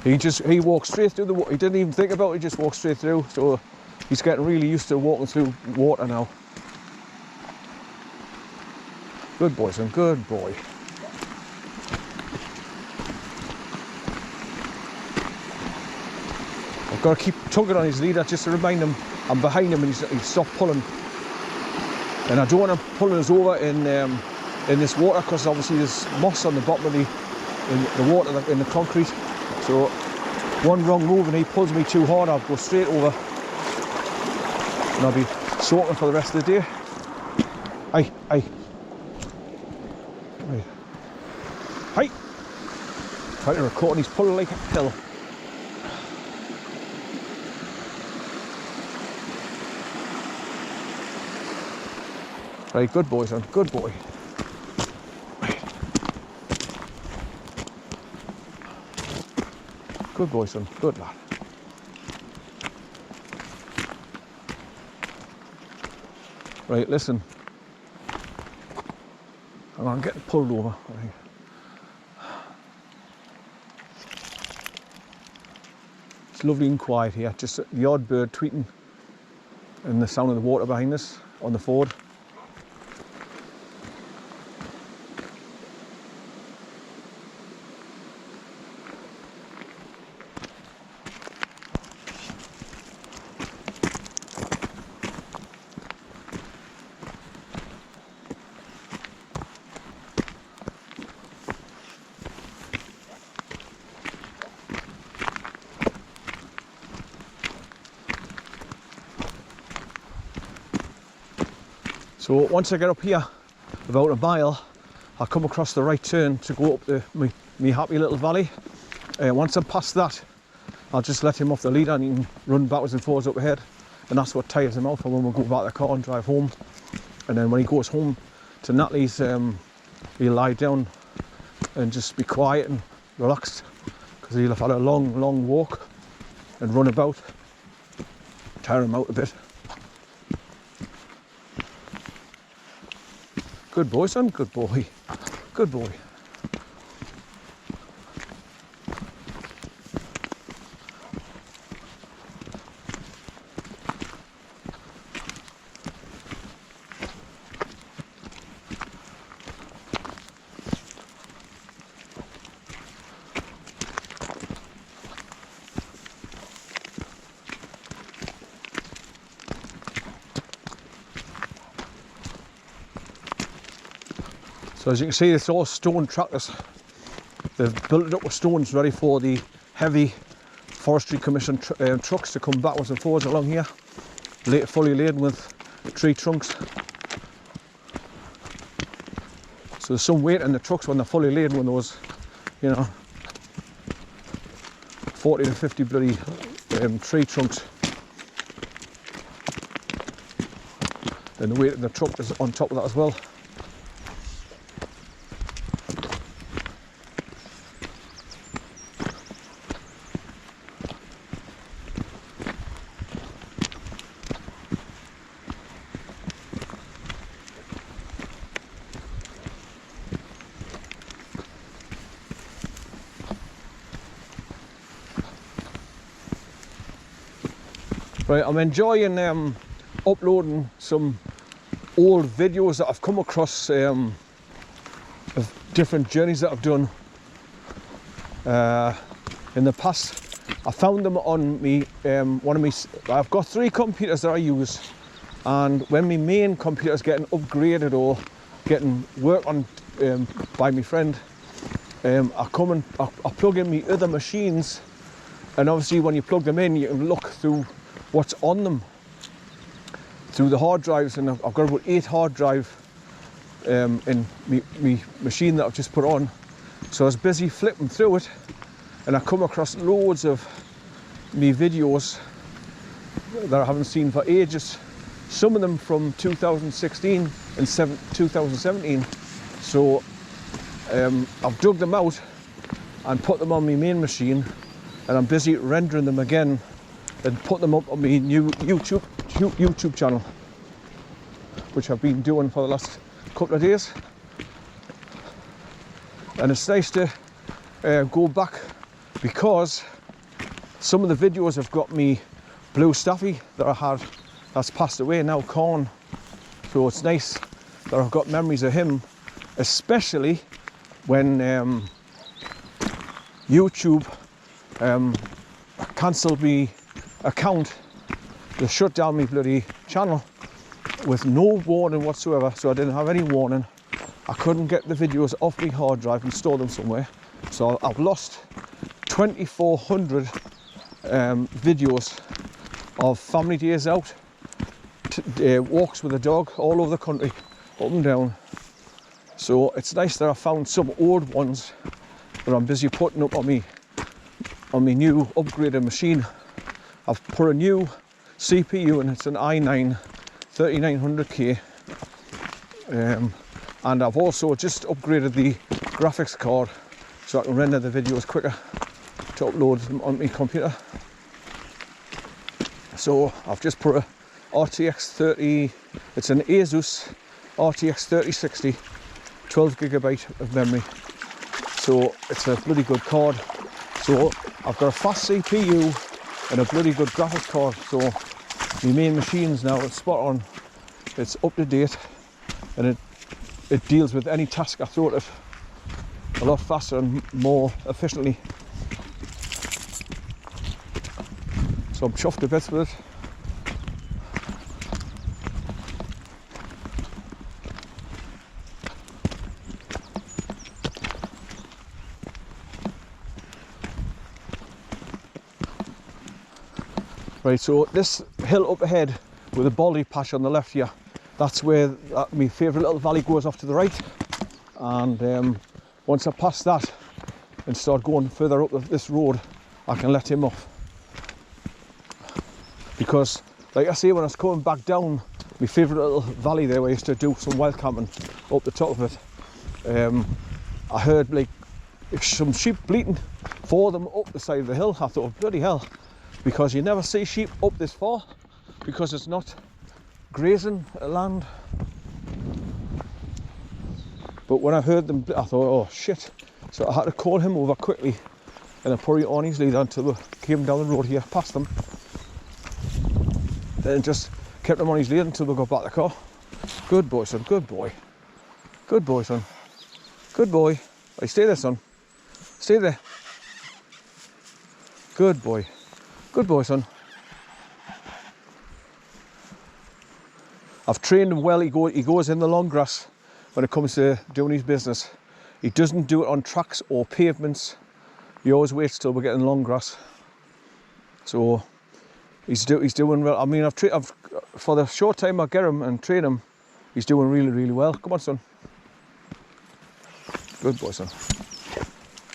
He walked straight through the water. He didn't even think about it, he just walked straight through. So he's getting really used to walking through water now. Good boy, son, good boy. I've got to keep tugging on his leader just to remind him I'm behind him and he's stopped pulling. And I don't want him pulling us over in this water because obviously there's moss on the bottom of the water, in the concrete. So one wrong move and he pulls me too hard, I'll go straight over and I'll be soaking for the rest of the day. Aye. Right. Trying to record and he's pulling like hell. Right, good boy, son, good boy. Right. Good boy, son, good lad. Right, listen. I'm getting pulled over. Right. It's lovely and quiet here, just the odd bird tweeting and the sound of the water behind us on the ford. So once I get up here, about a mile, I'll come across the right turn to go up my happy little valley. Once I'm past that, I'll just let him off the leader and he can run backwards and forwards up ahead. And that's what tires him out for when we'll go back to the car and drive home. And then when he goes home to Natalie's, he'll lie down and just be quiet and relaxed because he'll have had a long walk and run about, tire him out a bit. Good boy, son, good boy, good boy. So as you can see, it's all stone tractors. They've built it up with stones ready for the heavy Forestry Commission trucks to come backwards and forwards along here, fully laden with tree trunks. So there's some weight in the trucks when they're fully laden with those, 40 to 50 bloody tree trunks. Then the weight of the truck is on top of that as well. Right, I'm enjoying uploading some old videos that I've come across of different journeys that I've done in the past. I found them on me I've got 3 computers that I use, and when my main computer's getting upgraded or getting work on by my friend, I plug in my other machines, and obviously when you plug them in you can look through what's on them through the hard drives, and I've got about 8 hard drives in my machine that I've just put on. So I was busy flipping through it and I come across loads of me videos that I haven't seen for ages, some of them from 2016 and 2017. So I've dug them out and put them on my main machine, and I'm busy rendering them again and put them up on my new YouTube channel, which I've been doing for the last couple of days. And it's nice to go back because some of the videos have got me blue staffy that I had that's passed away now, Corn. So it's nice that I've got memories of him, especially when YouTube cancelled me account. They shut down my bloody channel with no warning whatsoever, so I didn't have any warning. I couldn't get the videos off my hard drive and store them somewhere. So I've lost 2,400 videos of family days out, walks with a dog all over the country, up and down. So it's nice that I found some old ones that I'm busy putting up on me new upgraded machine. I've put a new CPU and it's an i9 3900K, and I've also just upgraded the graphics card so I can render the videos quicker to upload them on my computer. So I've just put a RTX 30, it's an Asus RTX 3060, 12GB of memory. So it's a bloody good card. So I've got a fast CPU and a bloody good graphics card. So my main machine's now, it's spot on, it's up to date, and it deals with any task I throw at it a lot faster and more efficiently. So I'm chuffed to bits with it. Right, so this hill up ahead with a baldy patch on the left here, that's where my favourite little valley goes off to the right. And once I pass that and start going further up this road, I can let him off. Because, like I say, when I was coming back down my favourite little valley there where I used to do some wild camping up the top of it, I heard like some sheep bleating for them up the side of the hill. I thought, bloody hell, because you never see sheep up this far because it's not grazing land. But when I heard them, I thought, oh shit. So I had to call him over quickly and I put it on his lead until we came down the road here, past them. Then just kept him on his lead until we got back to the car. Good boy, son, good boy. Good boy, son. Good boy. Right, stay there, son. Stay there. Good boy. Good boy, son. I've trained him well. He goes in the long grass when it comes to doing his business. He doesn't do it on tracks or pavements. He always waits till we're getting long grass. So he's doing well. I mean, I've for the short time I get him and train him, he's doing really, really well. Come on, son. Good boy, son.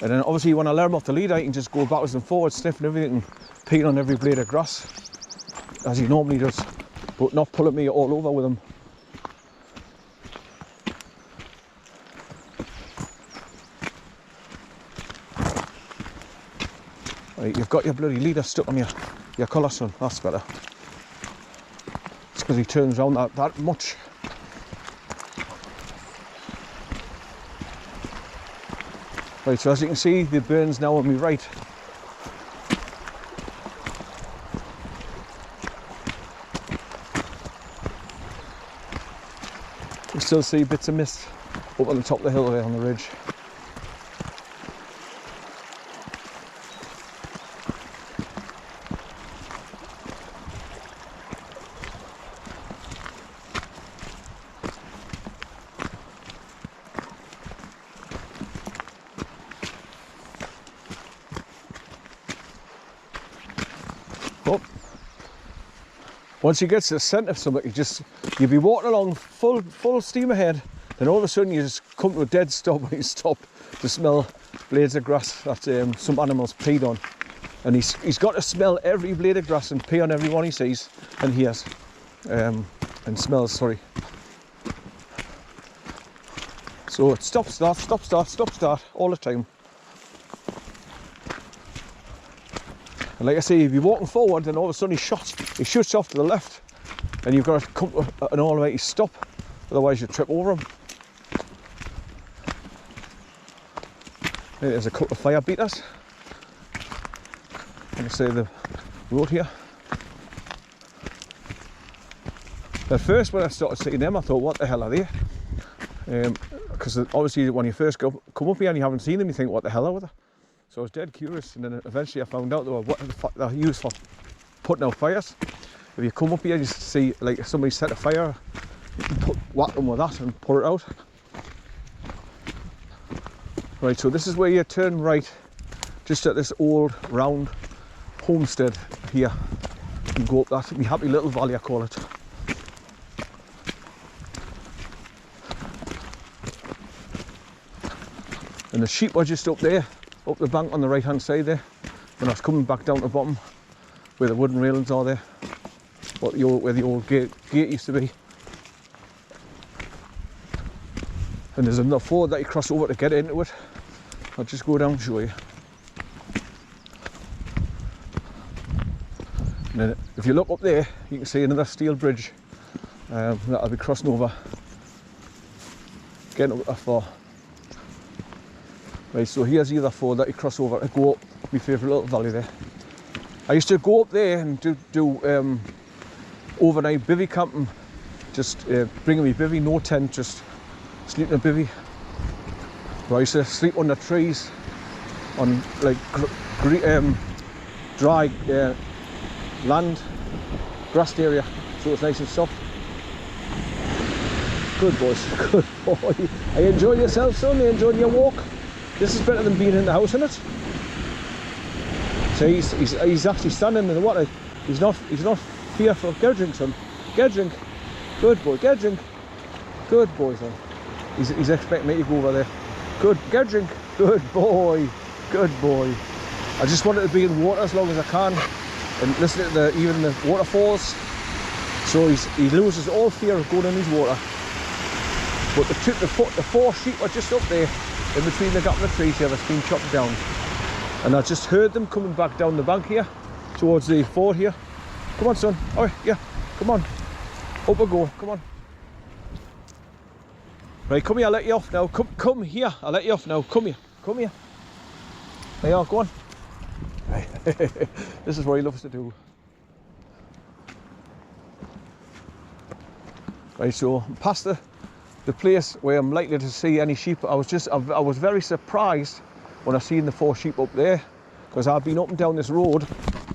And then obviously when I let him off the lead, I can just go backwards and forwards, sniffing everything, peeing on every blade of grass, as he normally does, but not pulling me all over with him. Right, you've got your bloody leader stuck on your collar, son. That's better. It's because he turns around that much. Right, so as you can see, the burn's now on my right. You still see bits of mist up on the top of the hill there on the ridge. Oh. Once you get to the centre of something, you'll be walking along full steam ahead, then all of a sudden you just come to a dead stop and you stop to smell blades of grass that some animals peed on. And he's got to smell every blade of grass and pee on every one he sees and hears, and smells, sorry. So it's stop, start, stop, start, stop, start all the time. And like I say, if you're walking forward, then all of a sudden he shoots off to the left, and you've got to come to an automatic stop, otherwise you trip over him. There's a couple of fire beaters. And say the road here. At first when I started seeing them I thought, what the hell are they? Because obviously when you first come up here and you haven't seen them, you think, what the hell are they? So I was dead curious, and then eventually I found out they were what they're used for putting out fires. If you come up here, you see like if somebody set a fire, you can whack them with that and put it out. Right, so this is where you turn right, just at this old round homestead here, and go up that my happy little valley, I call it. And the sheep were just up there, up the bank on the right hand side there, when I was coming back down to the bottom, where the wooden railings are there, where the old gate used to be. And there's another ford that you cross over to get into it. I'll just go down and show you. And then if you look up there, you can see another steel bridge that I'll be crossing over, getting up that far. Right, so here's the other ford that you cross over to go up my favourite little valley there. I used to go up there and do overnight bivvy camping, just bringing me bivvy, no tent, just sleep in a bivvy. But I used to sleep under trees on like dry land, grassed area, so it's nice and soft. Good boys, good boy. Are you enjoying yourself, son? Are you enjoying your walk? This is better than being in the house, isn't it? So he's actually standing in the water. He's not fearful. Get a drink, son. Get a drink. Good boy. Get a drink. Good boy, son. He's expecting me to go over there. Good. Get a drink. Good boy. Good boy. I just wanted to be in water as long as I can and listen to even the waterfalls. So he loses all fear of going in his water. But the four sheep are just up there, in between the gap of the trees here that's been chopped down. And I just heard them coming back down the bank here, towards the ford here. Come on, son. Oh, yeah. Come on. Up we go. Come on. Right, come here. I'll let you off now. Come here. I'll let you off now. Come here. Come here. There you are. Go on. Right. This is what he loves to do. Right, so past the place where I'm likely to see any sheep. I was very surprised when I seen the four sheep up there, because I've been up and down this road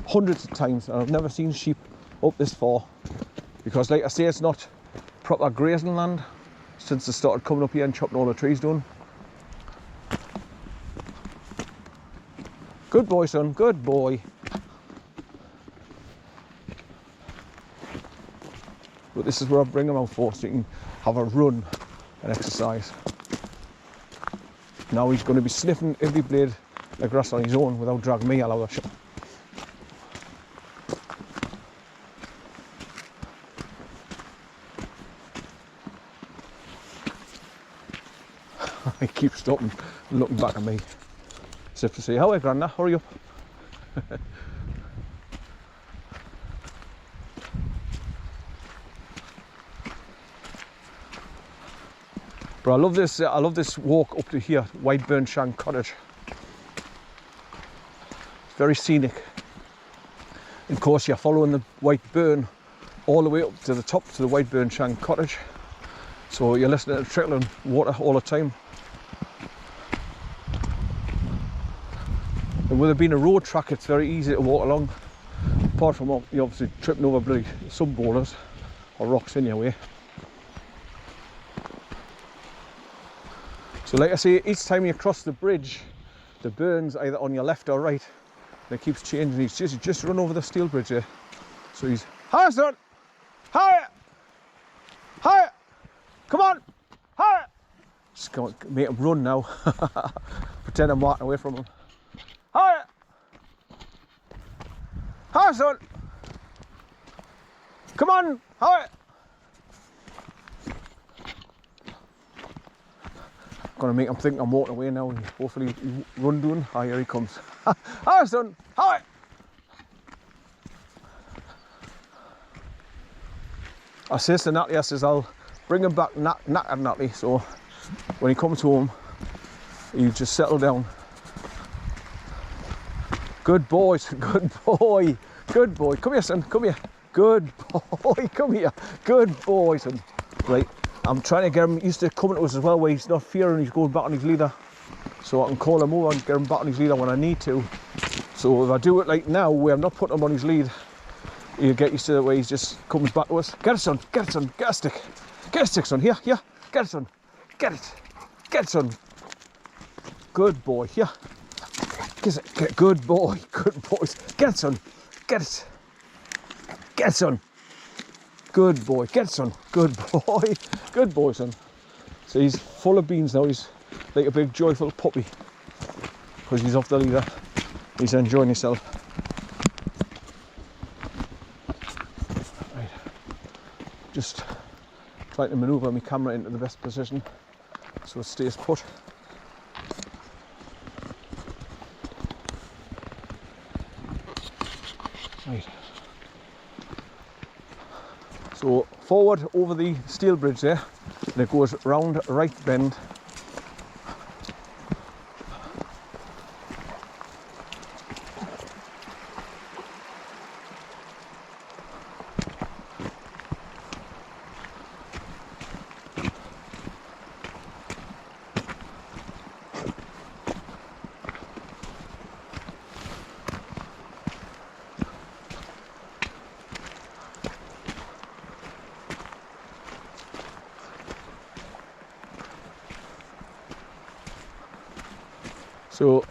hundreds of times and I've never seen sheep up this far, because like I say, it's not proper grazing land since they started coming up here and chopping all the trees down. Good boy, son, good boy. But this is where I bring them out for, so you can have a run and exercise. Now he's going to be sniffing every blade of grass on his own without dragging me all over. He keeps stopping and looking back at me, as if to say, "How are you, Grandma? Hurry up." But I love this walk up to here, Whiteburn Shank Cottage. It's very scenic. Of course, you're following the Whiteburn all the way up to the top to the Whiteburn Shank Cottage. So you're listening to trickling water all the time. And with it being a road track, it's very easy to walk along. Apart from you obviously tripping over bloody some boulders or rocks in your way. So like I say, each time you cross the bridge, the burn's either on your left or right. And it keeps changing. He's just run over the steel bridge there. So he's, "Hi, son! Hi! Hi! Come on! Hi!" Just going to make him run now. Pretend I'm walking away from him. "Hi! Hi, son! Come on! Hi!" Gonna make him think I'm walking away now, and hopefully he run down. Ah, here he comes. "Hi, son! Hi!" I says to Natalie, I says I'll bring him back knackered, Natalie, so when he comes home, he'll just settle down. Good boys, good boy, good boy. Come here, son, come here. Good boy, come here. Good boy, son. Right, I'm trying to get him used to coming to us as well, where he's not fearing, he's going back on his leader. So I can call him over and get him back on his leader when I need to. So if I do it like now, where I'm not putting him on his lead, you get used to the way he just comes back to us. Get it, son, get it, son, get a stick. Get a stick, son, here, here. Get it, son, get it. Get it, son. Good boy, here. Get it, good boy, good boys. Get it, son, get it. Get it, son. Good boy, get it, son. Good boy, son. So he's full of beans now. He's like a big joyful puppy because he's off the leader. He's enjoying himself. Right. Just trying to manoeuvre my camera into the best position so it stays put. Right. So forward over the steel bridge there, and it goes round right bend. So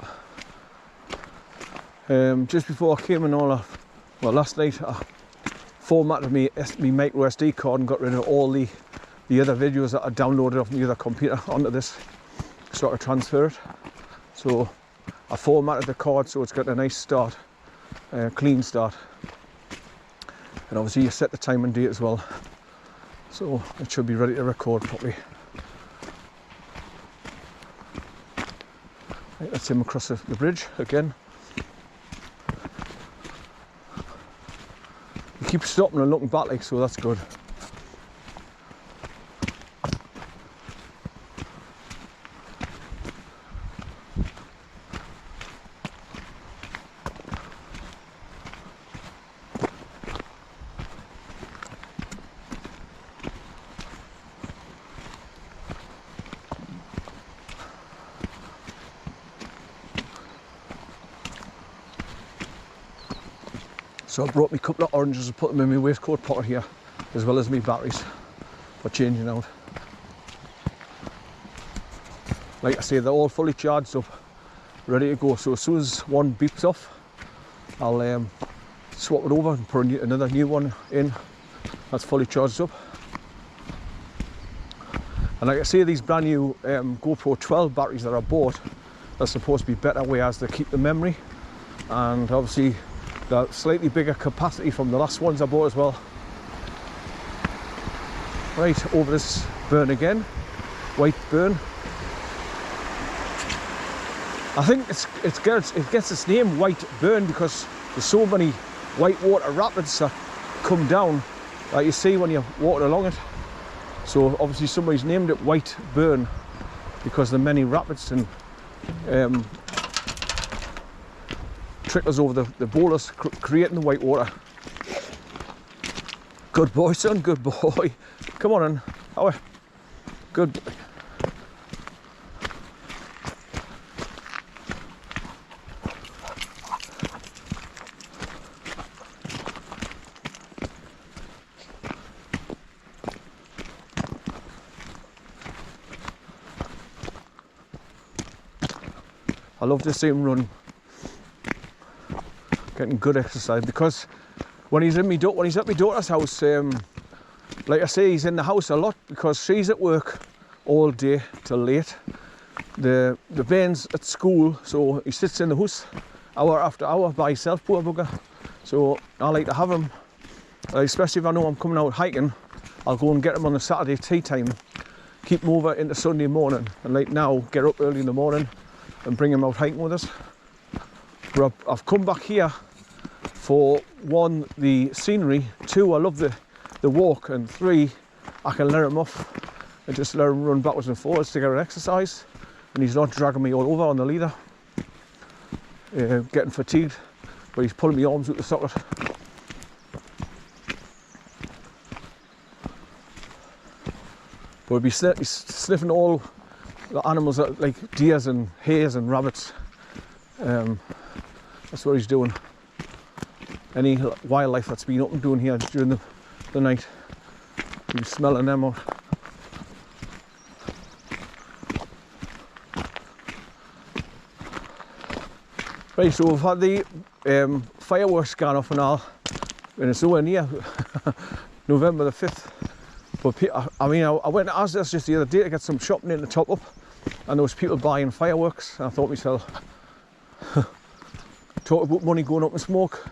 just before I came in well, last night I formatted my micro SD card and got rid of all the other videos that I downloaded off the other computer onto this, so I could transfer it. So I formatted the card so it's got a nice start, clean start. And obviously you set the time and date as well, so it should be ready to record properly. Right, that's him across the bridge again. He keeps stopping and looking back, like, so that's good. So I brought me a couple of oranges and put them in my waistcoat pocket here, as well as my batteries for changing out. Like I say, they're all fully charged up, ready to go. So as soon as one beeps off, I'll swap it over and put another new one in that's fully charged up. And like I say, these brand new GoPro 12 batteries that I bought, they're supposed to be better, whereas they keep the memory, and obviously the slightly bigger capacity from the last ones I bought as well. Right, over this burn again, white burn. I think it gets its name White Burn because there's so many white water rapids that come down that you see when you're walking along it. So obviously somebody's named it White Burn because the many rapids and trickles over the boulders, creating the white water. Good boy, son, good boy. Come on in. How are you? Good boy. I love to see him run. Getting good exercise, because when he's at my daughter's house, like I say, he's in the house a lot because she's at work all day till late. The Ben's at school, so he sits in the house hour after hour by himself, poor bugger. So I like to have him, especially if I know I'm coming out hiking. I'll go and get him on a Saturday tea time, keep him over into Sunday morning, and like now get up early in the morning and bring him out hiking with us. But I've come back here for 1, the scenery, 2, I love the walk, and 3, I can let him off and just let him run backwards and forwards to get an exercise, and he's not dragging me all over on the leader. getting fatigued, but he's pulling my arms out the socket. But he'll be sniffing all the animals like deers and hares and rabbits. That's what he's doing. Any wildlife that's been up and down here during the night, he's smelling them out. Right, so we've had the fireworks gone off and all, and it's nowhere near November the 5th. But I mean, I went to Asda's just the other day to get some shopping in to top up, and there was people buying fireworks, and I thought to myself, talk about money going up in smoke.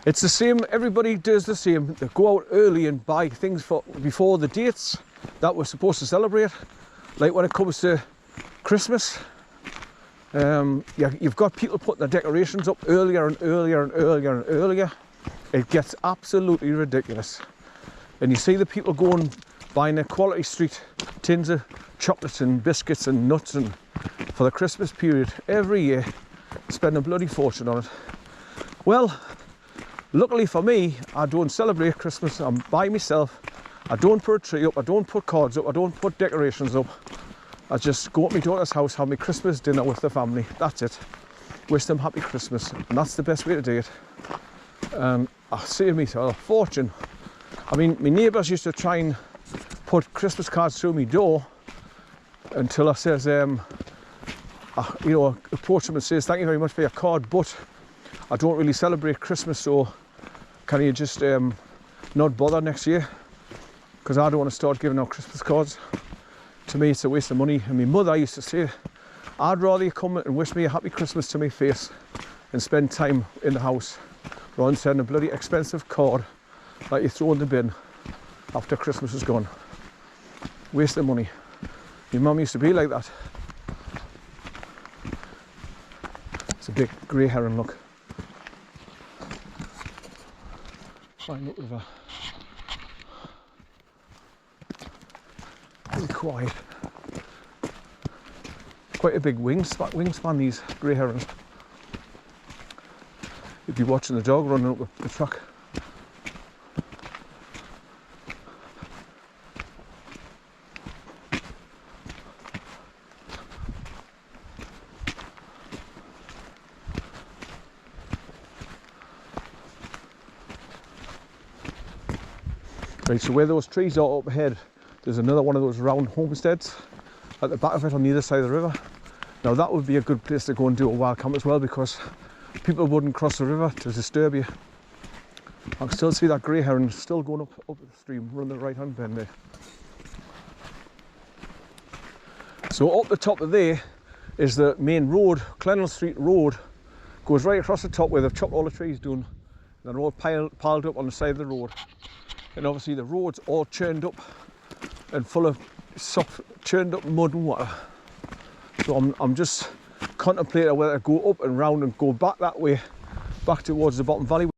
It's the same, everybody does the same. They go out early and buy things before the dates that we're supposed to celebrate. Like when it comes to Christmas, you've got people putting their decorations up earlier and earlier and earlier and earlier. It gets absolutely ridiculous. And you see the people going buying their Quality Street tins of chocolates and biscuits and nuts and for the Christmas period every year, spend a bloody fortune on it. Well, luckily for me, I don't celebrate Christmas. I'm by myself. I don't put a tree up, I don't put cards up, I don't put decorations up. I just go up my daughter's house, have my Christmas dinner with the family. That's it. Wish them happy Christmas, and that's the best way to do it. And I save myself a fortune. I mean, my neighbours used to try and put Christmas cards through my door until I says, approach them and says, thank you very much for your card, but I don't really celebrate Christmas, so can you just not bother next year? Because I don't want to start giving out Christmas cards. To me, it's a waste of money. And my mother used to say, I'd rather you come and wish me a happy Christmas to my face and spend time in the house rather than send a bloody expensive card that you throw in the bin after Christmas is gone. Waste of money. My mum used to be like that. It's a big grey heron, look. Fine, look over. Quiet. Quite a big wingspan, these grey herons. You'd be watching the dog running up the track. Right, so where those trees are up ahead, there's another one of those round homesteads at the back of it on the other side of the river. Now that would be a good place to go and do a wild camp as well, because people wouldn't cross the river to disturb you. I can still see that grey heron still going up the stream, running the right hand bend there. So up the top of there is the main road. Clennell Street Road goes right across the top where they've chopped all the trees down. They're all piled up on the side of the road. And obviously the road's all churned up and full of soft, churned up mud and water. So I'm just contemplating whether to go up and round and go back that way, back towards the bottom valley.